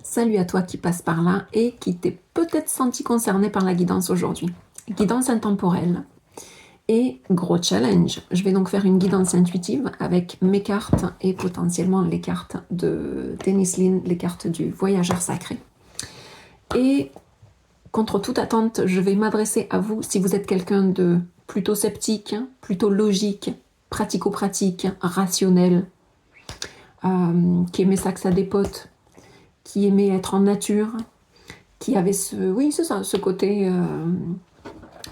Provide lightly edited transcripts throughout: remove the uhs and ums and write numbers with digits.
Salut à toi qui passe par là et qui t'es peut-être senti concerné par la guidance aujourd'hui. Guidance intemporelle. Et gros challenge, je vais donc faire une guidance intuitive avec mes cartes et potentiellement les cartes de Dennis Linn, les cartes du voyageur sacré. Et contre toute attente, je vais m'adresser à vous si vous êtes quelqu'un de plutôt sceptique, plutôt logique, pratico-pratique, rationnel, qui aimait ça que ça dépote, qui aimait être en nature, qui avait oui, c'est ça, ce côté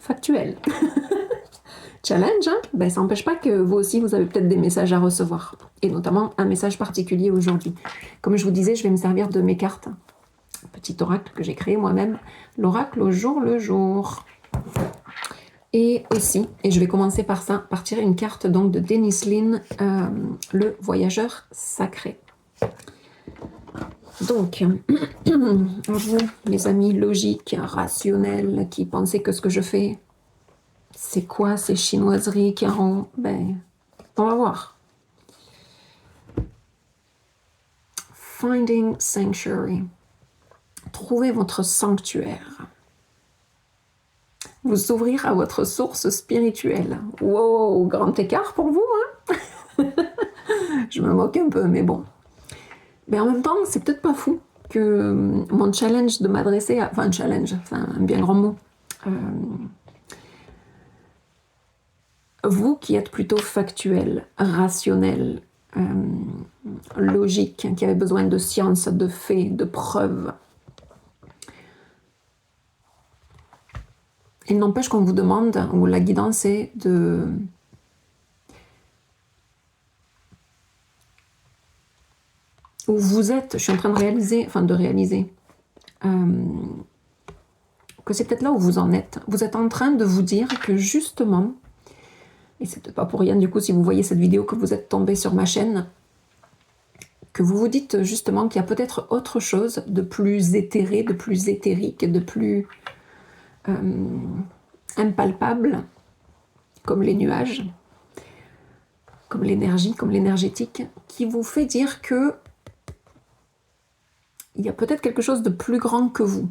factuel. Challenge, hein, ben, ça n'empêche pas que vous aussi, vous avez peut-être des messages à recevoir. Et notamment un message particulier aujourd'hui. Comme je vous disais, je vais me servir de mes cartes. Un petit oracle que j'ai créé moi-même. L'oracle au jour le jour. Et aussi, et je vais commencer par ça, par tirer une carte donc de Dennis Linn, le voyageur sacré. Donc, à vous, mes amis logiques, rationnels, qui pensaient que ce que je fais, c'est quoi ces chinoiseries qui rend... Ben, on va voir. Finding Sanctuary. Trouvez votre sanctuaire. Vous ouvrir à votre source spirituelle. Wow, grand écart pour vous, hein? Je me moque un peu, mais bon. Mais en même temps, c'est peut-être pas fou que mon challenge de m'adresser à... Enfin, challenge, c'est un bien grand mot. Vous qui êtes plutôt factuel, rationnel, logique, qui avez besoin de science, de faits, de preuves, il n'empêche qu'on vous demande, ou la guidance est de... Où vous êtes, je suis en train de réaliser, que c'est peut-être là où vous en êtes. Vous êtes en train de vous dire que justement, et c'est peut-être pas pour rien du coup si vous voyez cette vidéo que vous êtes tombé sur ma chaîne, que vous vous dites justement qu'il y a peut-être autre chose de plus éthéré, de plus éthérique, de plus impalpable, comme les nuages, comme l'énergie, comme l'énergétique, qui vous fait dire que il y a peut-être quelque chose de plus grand que vous,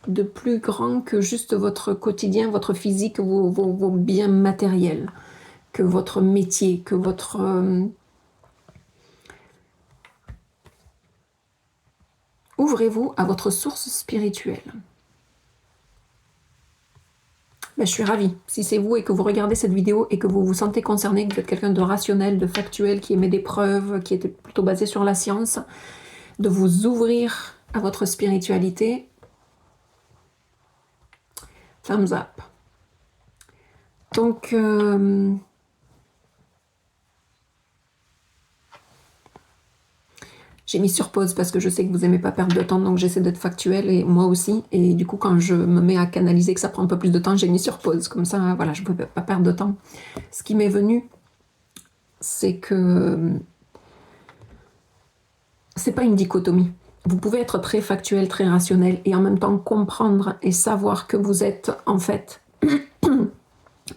de plus grand que juste votre quotidien, votre physique, vos biens matériels, que votre métier, que votre... Ouvrez-vous à votre source spirituelle. Ben, je suis ravie. Si c'est vous et que vous regardez cette vidéo et que vous vous sentez concerné, que vous êtes quelqu'un de rationnel, de factuel, qui aimait des preuves, qui était plutôt basé sur la science, de vous ouvrir à votre spiritualité, thumbs up. Donc, j'ai mis sur pause parce que je sais que vous n'aimez pas perdre de temps, donc j'essaie d'être factuelle, et moi aussi. Et du coup, quand je me mets à canaliser, que ça prend un peu plus de temps, j'ai mis sur pause. Comme ça, voilà, je ne peux pas perdre de temps. Ce qui m'est venu, c'est que c'est pas une dichotomie. Vous pouvez être très factuel, très rationnel, et en même temps comprendre et savoir que vous êtes en fait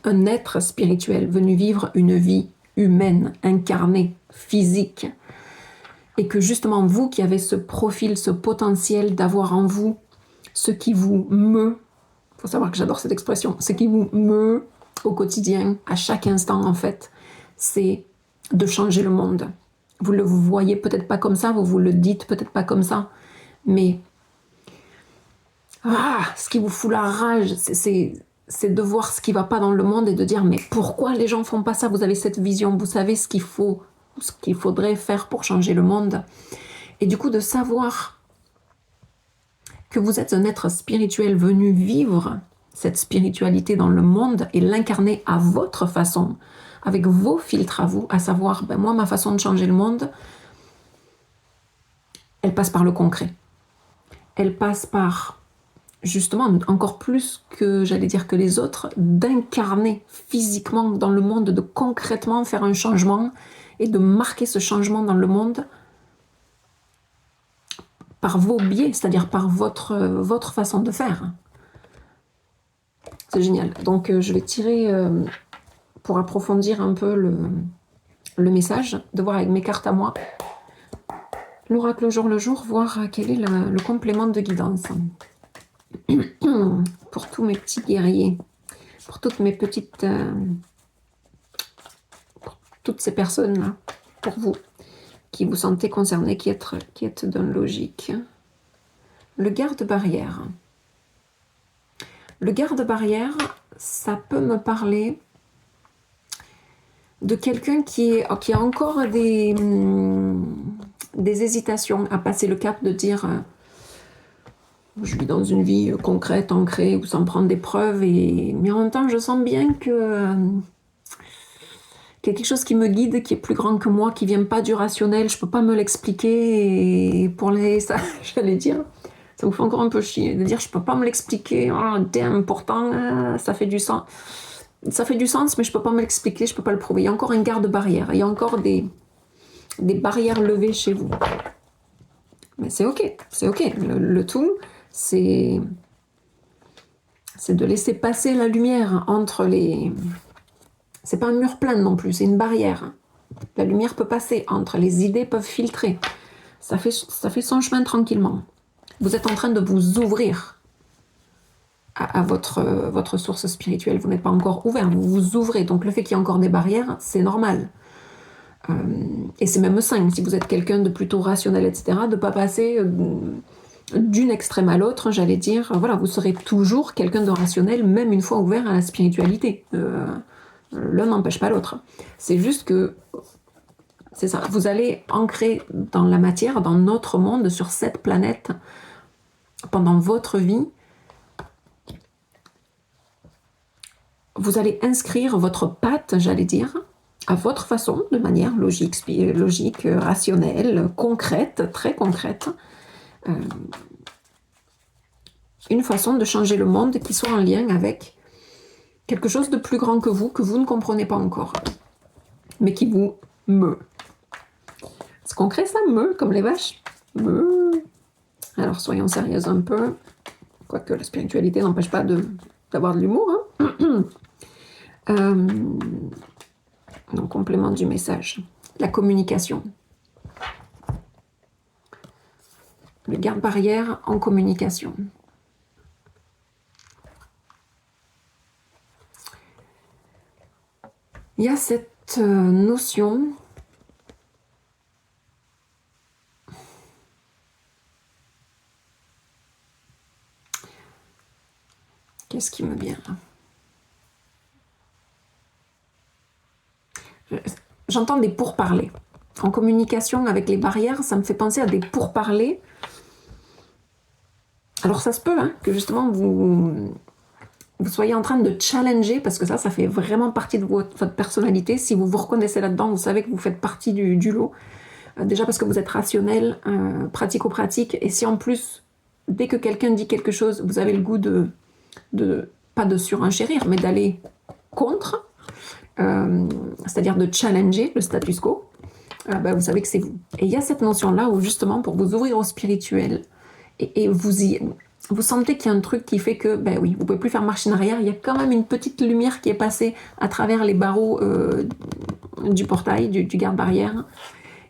un être spirituel venu vivre une vie humaine, incarnée, physique, et que justement vous qui avez ce profil, ce potentiel d'avoir en vous ce qui vous meut, il faut savoir que j'adore cette expression, ce qui vous meut au quotidien, à chaque instant en fait, c'est de changer le monde. Vous le voyez peut-être pas comme ça, vous vous le dites peut-être pas comme ça, mais ce qui vous fout la rage, c'est de voir ce qui va pas dans le monde et de dire mais pourquoi les gens font pas ça? Vous avez cette vision, vous savez ce qu'il faudrait faire pour changer le monde. Et du coup de savoir que vous êtes un être spirituel venu vivre cette spiritualité dans le monde et l'incarner à votre façon, avec vos filtres à vous, à savoir, ben moi ma façon de changer le monde, elle passe par le concret. Elle passe par justement, encore plus que, j'allais dire que les autres, d'incarner physiquement dans le monde, de concrètement faire un changement et de marquer ce changement dans le monde par vos biais, c'est-à-dire par votre façon de faire. C'est génial. Donc, je vais tirer, pour approfondir un peu le message, de voir avec mes cartes à moi, l'oracle au jour le jour, voir quel est le complément de guidance. Pour tous mes petits guerriers, pour toutes mes petites... pour toutes ces personnes-là, pour vous, qui vous sentez concernés, qui êtes dans logique. Le garde-barrière. Le garde-barrière, ça peut me parler de quelqu'un qui a encore des hésitations à passer le cap de dire je vis dans une vie concrète, ancrée, ou sans prendre des preuves, mais en même temps je sens bien qu'il y a quelque chose qui me guide, qui est plus grand que moi, qui vient pas du rationnel, je peux pas me l'expliquer, et pour ça, j'allais dire, ça vous fait encore un peu chier de dire je peux pas me l'expliquer, oh damn, pourtant ça fait du sens. Ça fait du sens, mais je peux pas me l'expliquer, je peux pas le prouver. Il y a encore un garde-barrière, il y a encore des barrières levées chez vous. Mais c'est ok, c'est ok. Le tout, c'est de laisser passer la lumière entre les... C'est pas un mur plein non plus, c'est une barrière. La lumière peut passer entre, les idées peuvent filtrer. Ça fait son chemin tranquillement. Vous êtes en train de vous ouvrir à votre source spirituelle. Vous n'êtes pas encore ouvert, vous vous ouvrez. Donc le fait qu'il y ait encore des barrières, c'est normal. Et c'est même sain, si vous êtes quelqu'un de plutôt rationnel, etc., de ne pas passer d'une extrême à l'autre, j'allais dire, voilà, vous serez toujours quelqu'un de rationnel, même une fois ouvert à la spiritualité. L'un n'empêche pas l'autre. C'est juste que, c'est ça, vous allez ancrer dans la matière, dans notre monde, sur cette planète, pendant votre vie. Vous allez inscrire votre patte, j'allais dire, à votre façon, de manière logique, rationnelle, concrète, très concrète. Une façon de changer le monde qui soit en lien avec quelque chose de plus grand que vous ne comprenez pas encore, mais qui vous meut. C'est concret ça, meut, comme les vaches. Meut. Alors soyons sérieuses un peu, quoique la spiritualité n'empêche pas d'avoir de l'humour, hein. En complément du message, la communication. Le garde-barrière en communication. Il y a cette notion qu'est-ce qui me vient là? J'entends des pourparlers. En communication avec les barrières, ça me fait penser à des pourparlers. Alors ça se peut hein, que justement vous soyez en train de challenger, parce que ça fait vraiment partie de votre personnalité. Si vous vous reconnaissez là-dedans, vous savez que vous faites partie du lot. Déjà parce que vous êtes rationnel, pratico-pratique, et si en plus, dès que quelqu'un dit quelque chose, vous avez le goût pas de surenchérir, mais d'aller contre, c'est-à-dire de challenger le status quo, vous savez que c'est vous. Et il y a cette notion-là où justement, pour vous ouvrir au spirituel, et vous sentez qu'il y a un truc qui fait que, oui, vous pouvez plus faire marche en arrière, il y a quand même une petite lumière qui est passée à travers les barreaux du portail, du garde-barrière,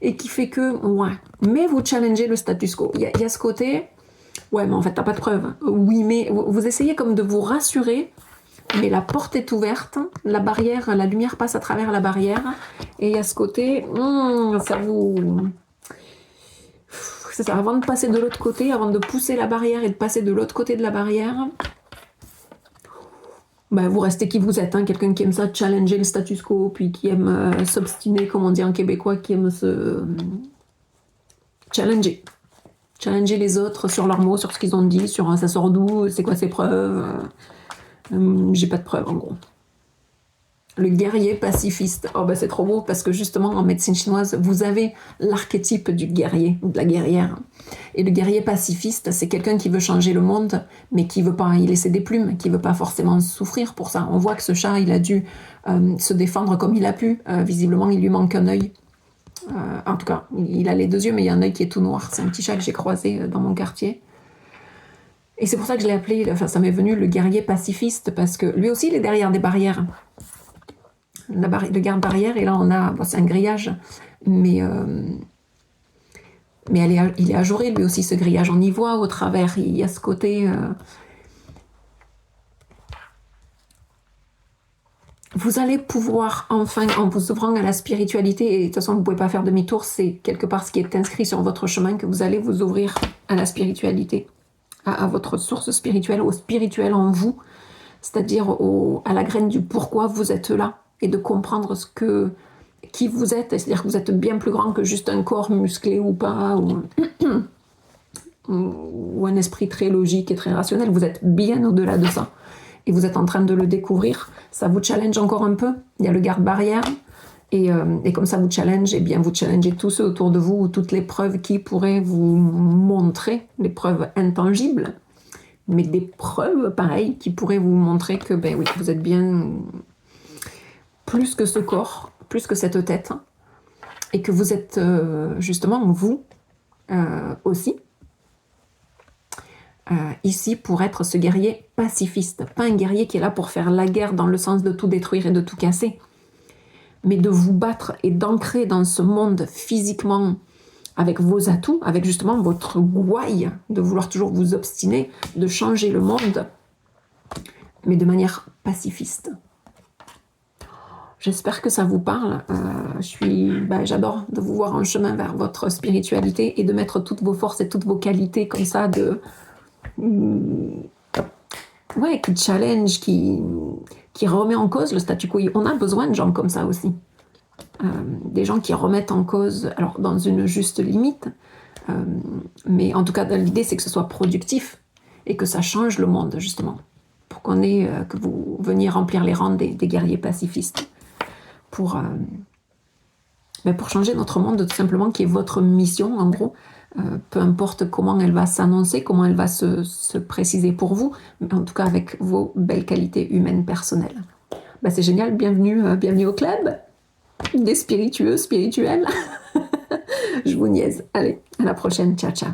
et qui fait que, ouais, mais vous challengez le status quo. Il y a ce côté, ouais, mais en fait, t'as pas de preuve. Oui, mais vous essayez comme de vous rassurer, mais la porte est ouverte, la barrière, la lumière passe à travers la barrière, et il y a ce côté, ça vous... C'est ça, avant de passer de l'autre côté, avant de pousser la barrière et de passer de l'autre côté de la barrière, vous restez qui vous êtes, hein, quelqu'un qui aime ça, challenger le status quo, puis qui aime s'obstiner, comme on dit en québécois, qui aime se challenger. Challenger les autres sur leurs mots, sur ce qu'ils ont dit, sur ça sort d'où, c'est quoi ses preuves. J'ai pas de preuves en gros. Le guerrier pacifiste. Oh c'est trop beau parce que justement en médecine chinoise, vous avez l'archétype du guerrier ou de la guerrière. Et le guerrier pacifiste, c'est quelqu'un qui veut changer le monde, mais qui veut pas y laisser des plumes, qui veut pas forcément souffrir pour ça. On voit que ce chat, il a dû se défendre comme il a pu. Visiblement, il lui manque un œil. En tout cas, il a les deux yeux, mais il y a un œil qui est tout noir. C'est un petit chat que j'ai croisé dans mon quartier. Et c'est pour ça que je l'ai appelé, ça m'est venu le guerrier pacifiste, parce que lui aussi, il est derrière des barrières. Le garde-barrière, et là on a, c'est un grillage, mais Mais il est ajouré, lui aussi, ce grillage. On y voit au travers. Il y a ce côté... Vous allez pouvoir, enfin, en vous ouvrant à la spiritualité, et de toute façon, vous ne pouvez pas faire demi-tour, c'est quelque part ce qui est inscrit sur votre chemin, que vous allez vous ouvrir à la spiritualité, à votre source spirituelle, au spirituel en vous, c'est-à-dire à la graine du pourquoi vous êtes là, et de comprendre qui vous êtes, c'est-à-dire que vous êtes bien plus grand que juste un corps musclé ou pas, ou un esprit très logique et très rationnel, vous êtes bien au-delà de ça. Et vous êtes en train de le découvrir, ça vous challenge encore un peu, il y a le garde-barrière, et comme ça vous challenge, et bien vous challengez tous ceux autour de vous, ou toutes les preuves qui pourraient vous montrer, les preuves intangibles, mais des preuves, pareil, qui pourraient vous montrer que, ben oui, vous êtes bien plus que ce corps, plus que cette tête, et que vous êtes justement, vous aussi, ici pour être ce guerrier pacifiste, pas un guerrier qui est là pour faire la guerre dans le sens de tout détruire et de tout casser, mais de vous battre et d'ancrer dans ce monde physiquement avec vos atouts, avec justement votre gouaille, de vouloir toujours vous obstiner, de changer le monde, mais de manière pacifiste. J'espère que ça vous parle. J'adore de vous voir en chemin vers votre spiritualité et de mettre toutes vos forces et toutes vos qualités comme ça qui challenge, qui remet en cause le statu quo. On a besoin de gens comme ça aussi. Des gens qui remettent en cause, alors dans une juste limite, mais en tout cas l'idée c'est que ce soit productif et que ça change le monde justement, pour que vous veniez remplir les rangs des guerriers pacifistes, pour changer notre monde tout simplement, qui est votre mission en gros. Peu importe comment elle va s'annoncer, comment elle va se préciser pour vous, mais en tout cas avec vos belles qualités humaines personnelles. C'est génial, bienvenue au club des spiritueux, spirituels. Je vous niaise. Allez, à la prochaine, ciao ciao.